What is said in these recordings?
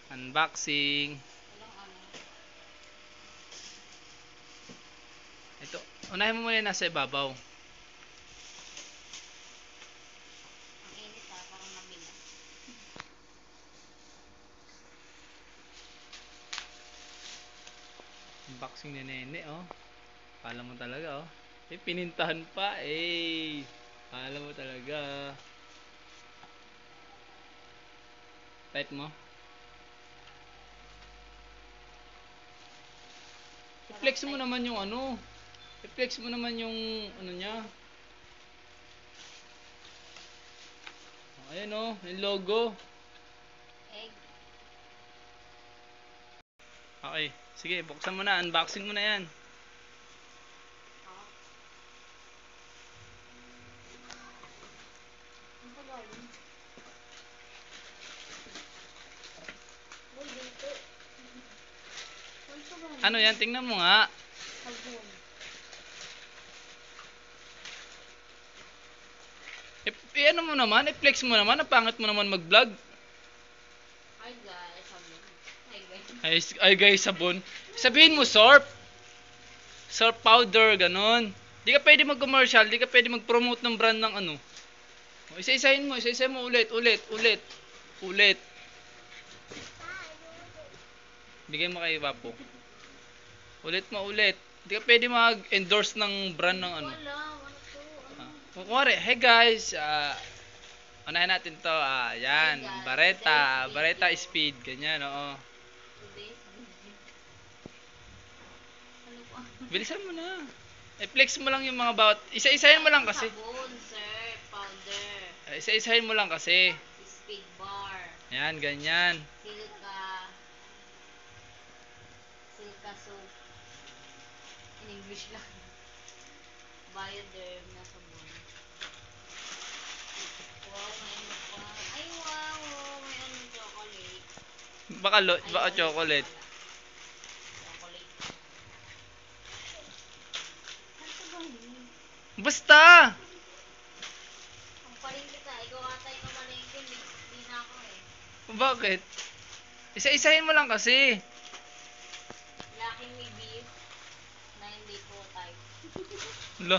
Unboxing. Ito, unahin mo muna yung nasa ibabaw. Ang init parang nabilang. Unboxing ni Nene, oh. Kala mo talaga, oh. Pinintahan pa, eh. Kala mo talaga. Tight mo. I-flex mo naman yung ano. I-flex mo naman yung ano niya. Ayan, oh, yung logo. Egg. Okay, sige, buksan mo na. Unboxing mo na yan. Ang pagaling. Uy, dito. Ang pagaling. Ano yan? Tingnan mo nga. Sabon. Ano mo naman? I-flex mo naman. Ang pangit mo naman mag-vlog. Hi guys, sabon. Hi guys. Ay guys, sabon. Sabihin mo, Surf. Surf powder, ganun. Di ka pwede mag-commercial. Di ka pwede mag-promote ng brand ng ano. Isa-isahin mo. Isa-isahin mo ulit. Ulit. Bigay mo kay Papo. Ulit mo ulit. Di ka pwede mag-endorse ng brand ng ano. Wala, ano to? Ano? Kunwari, hey guys, unahin natin to, yan, Hey guys, Bareta today's Speed, ganyan, oo. Today's video. Ano pa? Bilisan mo na. I-flex mo lang yung mga bawat, isa-isahin mo lang kasi. Sabon, sir. Powder. Isa-isahin mo lang kasi. Speed bar. Yan, ganyan. Silka. Silka soap. In English lang. Bioderm na sabon. Wow, may ano pa. Ay, wow. May ano, chocolate. Baka chocolate. Chocolate. Ano ba yun? Basta! Ang paling kita. Ikaw ata yung namalengke. Hindi na ako eh. Bakit? Isa-isahin mo lang kasi. Lucky me beef. Na hindi po type. Lo.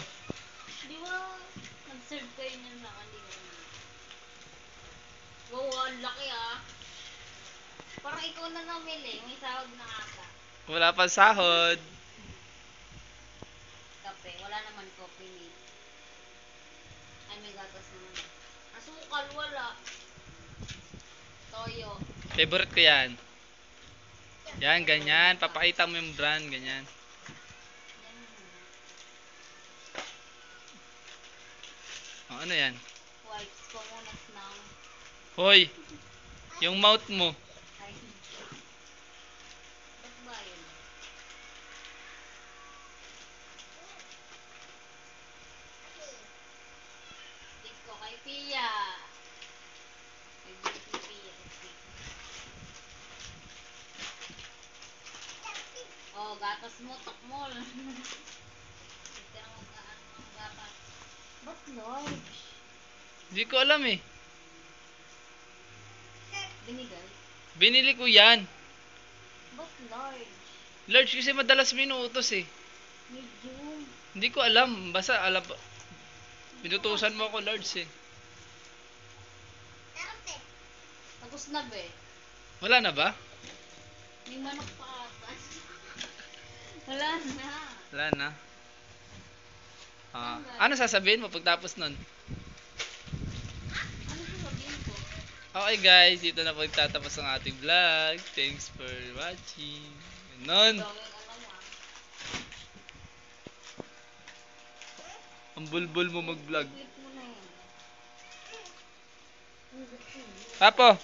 Di ba nag-serve kayo niyan sa akin? Di ba? Wow, ang laki ah. Parang ikaw na namili. May sahod na ata. Wala pa sahod. Kape. Wala naman coffee mate. Ay, may gatas naman. Asukal, wala. Toyo. Favorite ko yan. Yan, ganyan. Papakita mo yung brand, ganyan. Yan muna. Ano yan? Wipes ko muna ng... Hoy, yung mouth mo. Ay. Ba't ba yun? Tip ko kay Pia. Kay Beauty Pia. Oh, gatas mo, takmol. Hindi ka mag-ano ng gatas. Ba't large? Hindi ko alam eh. Binigay? Binili ko yan. Ba't large? Large kasi madalas minuutos eh. Medium. Hindi ko alam. Basta alam. Pinutusan mo ako large eh. Tapos na be. Wala na ba? May manok pa ata. Wala na. Wala na. Ano sasabihin mo pagtapos nun? Ano sasabihin ko? Okay guys, dito na pagtatapos ang ating vlog. Thanks for watching. Ganon. Gawin alam ah. Ang bulbul mo mag-vlog. Clip mo na yun. Papo!